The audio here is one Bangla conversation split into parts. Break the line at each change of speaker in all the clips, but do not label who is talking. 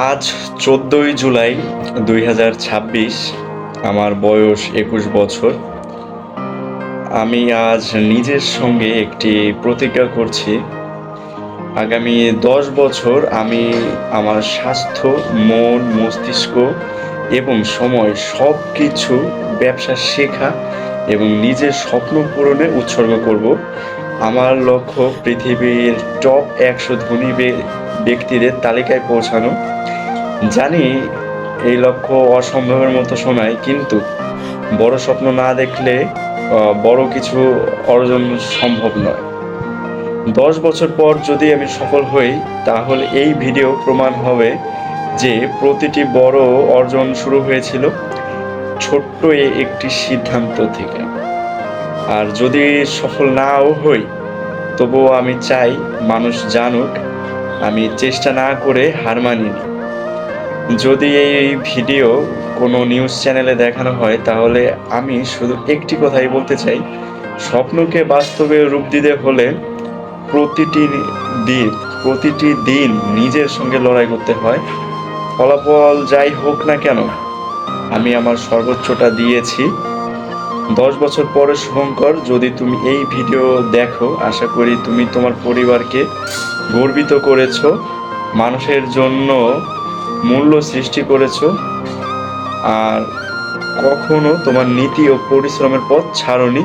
আজ 14ই জুলাই 2026। আমার বয়স 21 বছর। আমি আজ নিজের সঙ্গে একটি প্রতিজ্ঞা করছি। আগামী 10 বছর আমি আমার স্বাস্থ্য, মন, মস্তিষ্ক এবং সময় সব কিছু ব্যবসা শেখা এবং নিজের স্বপ্ন পূরণে উৎসর্গ করব। আমার লক্ষ্য পৃথিবীর টপ 100 ধনী ব্যক্তিদের তালিকায় পৌঁছানো। জানি এই লক্ষ্য অসম্ভবের মতো শোনায়, কিন্তু বড় স্বপ্ন না দেখলে বড় কিছু অর্জন সম্ভব নয়। 10 বছর পর যদি আমি সফল হই, তাহলে এই ভিডিও প্রমাণ হবে যে প্রতিটি বড় অর্জন শুরু হয়েছিল ছোট্ট একটি সিদ্ধান্ত থেকে। আর যদি সফল নাও হই, তবুও আমি চাই মানুষ জানুক আমি চেষ্টা না করে হার মানিনি। যদি এই ভিডিও কোনো নিউজ চ্যানেলে দেখানো হয়, তাহলে আমি শুধু একটি কথাই বলতে চাই: স্বপ্নকে বাস্তবে রূপ দিতে হলে প্রতিটি দিন প্রতিটি দিন নিজের সঙ্গে লড়াই করতে হয়। ফলাফল যাই হোক না কেন, আমি আমার সর্বোচ্চটা দিয়েছি। 10 বছর পরে শুভঙ্কর, যদি তুমি এই ভিডিও দেখো, আশা করি তুমি তোমার পরিবারকে গর্বিত করেছো, মানুষের জন্য মূল্য সৃষ্টি করেছো, আর কখনো তোমার নীতি ও পরিশ্রমের পথ ছাড়োনি।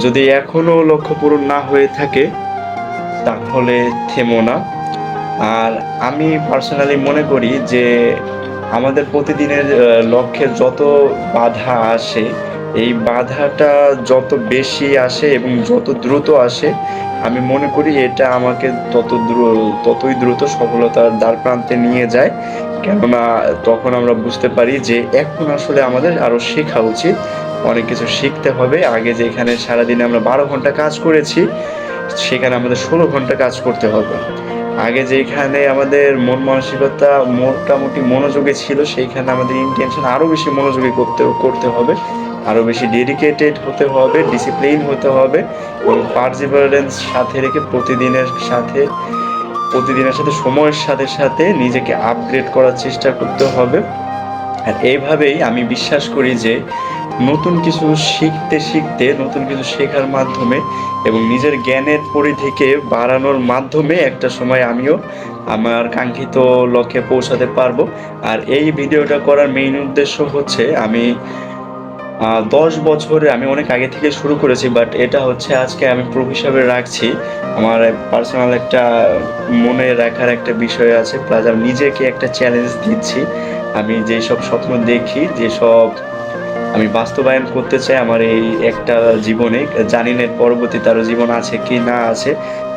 যদি এখনো লক্ষ্য পূরণ না হয়ে থাকে, তাহলে থেমো না। আর আমি পার্সোনালি মনে করি যে আমাদের প্রতিদিনের লক্ষ্যে যত বাধা আসে, এই বাধাটা যত বেশি আসে এবং যত দ্রুত আসে, আমি মনে করি এটা আমাকে ততই দ্রুত সফলতার দ্বারপ্রান্তে নিয়ে যায়। কেননা তখন আমরা বুঝতে পারি যে এখন আসলে আমাদের আরও শেখা উচিত, অনেক কিছু শিখতে হবে। আগে যেখানে সারাদিনে আমরা 12 ঘন্টা কাজ করেছি, সেখানে আমাদের 16 ঘন্টা কাজ করতে হবে। আগে যেখানে আমাদের মন মানসিকতা মোটামুটি মনোযোগী ছিল, সেইখানে আমাদের ইনটেনশন আরও বেশি মনোযোগী করতে হবে, আরও বেশি ডেডিকেটেড হতে হবে, ডিসিপ্লিন হতে হবে এবং পারসিভারেন্স সাথে রেখে প্রতিদিনের সাথে সময়ের সাথে সাথে নিজেকে আপগ্রেড করার চেষ্টা করতে হবে। আর এইভাবেই আমি বিশ্বাস করি যে নতুন কিছু শিখতে শিখতে, নতুন কিছু শেখার মাধ্যমে এবং নিজের জ্ঞানের পরিধিকে বাড়ানোর মাধ্যমে একটা সময় আমিও আমার কাঙ্ক্ষিত লক্ষ্যে পৌঁছাতে পারবো। আর এই ভিডিওটা করার মেইন উদ্দেশ্য হচ্ছে, আমি 10 বছরে আমি অনেক আগে থেকে শুরু করেছি, বাট এটা হচ্ছে আজকে আমি প্রুফ হিসাবে রাখছি। আমার পার্সোনাল একটা মনে রাখার একটা বিষয় আছে, প্লাস আমি নিজেকে একটা চ্যালেঞ্জ দিচ্ছি। আমি যেসব স্বপ্ন দেখি, যেসব আমি বাস্তবায়ন করতে চাই আমার এই একটা জীবনে, জানি না এর পরবর্তীতে আরও জীবন আছে কি না আছে।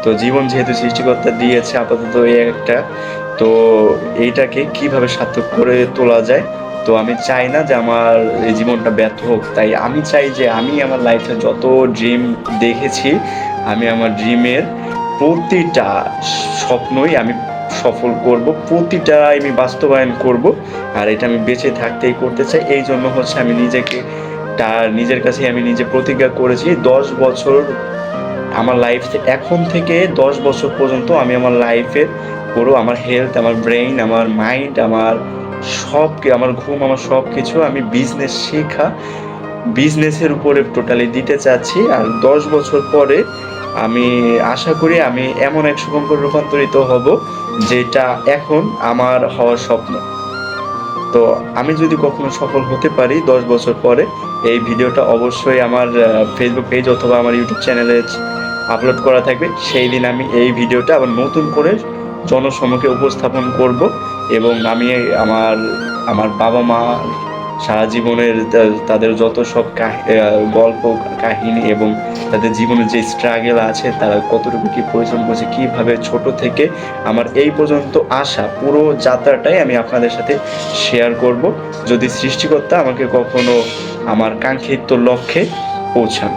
তো জীবন যেহেতু সৃষ্টিকর্তা দিয়েছে, আপাতত এই একটা, তো এইটাকে কিভাবে সার্থক করে তোলা যায়। তো আমি চাই না যে আমার এই জীবনটা ব্যর্থ হোক, তাই আমি চাই যে আমি আমার লাইফে যত ড্রিম দেখেছি, আমি আমার ড্রিমের প্রতিটা স্বপ্নই আমি সফল করব, প্রতিটা আমি বাস্তবায়ন করব। আর এটা আমি বেঁচে থাকতেই করতে চাই। এই জন্য হচ্ছে আমি নিজের কাছে আমি নিজে প্রতিজ্ঞা করেছি 10 বছর আমার লাইফে, এখন থেকে 10 বছর পর্যন্ত আমি আমার লাইফের পুরো আমার হেলথ, আমার ব্রেইন, আমার মাইন্ড, আমার আমার ঘুম, আমার সব কিছু আমি বিজনেসের উপরে টোটালি দিতে চাচ্ছি। আর 10 বছর পরে আমি আশা করি আমি এমন এক শুভঙ্কর রূপান্তরিত হব, যেটা এখন আমার হওয়ার স্বপ্ন। তো আমি যদি কখনো সফল হতে পারি 10 বছর পরে, এই ভিডিওটা অবশ্যই আমার ফেসবুক পেজ অথবা আমার ইউটিউব চ্যানেলে আপলোড করা থাকবে। সেই দিন আমি এই ভিডিওটা আবার নতুন করে জনসমক্ষে উপস্থাপন করব এবং আমি আমার আমার বাবা মা সারা জীবনের তাদের যত সব গল্প কাহিনী এবং তাদের জীবনের যে স্ট্রাগল আছে, তারা কতটুকু কি পরিশ্রম করছে, কিভাবে ছোট থেকে আমার এই পর্যন্ত আসা, পুরো যাত্রাটাই আমি আপনাদের সাথে শেয়ার করব, যদি সৃষ্টিকর্তা আমাকে কখনো আমার কাঙ্ক্ষিত লক্ষ্যে পৌঁছান।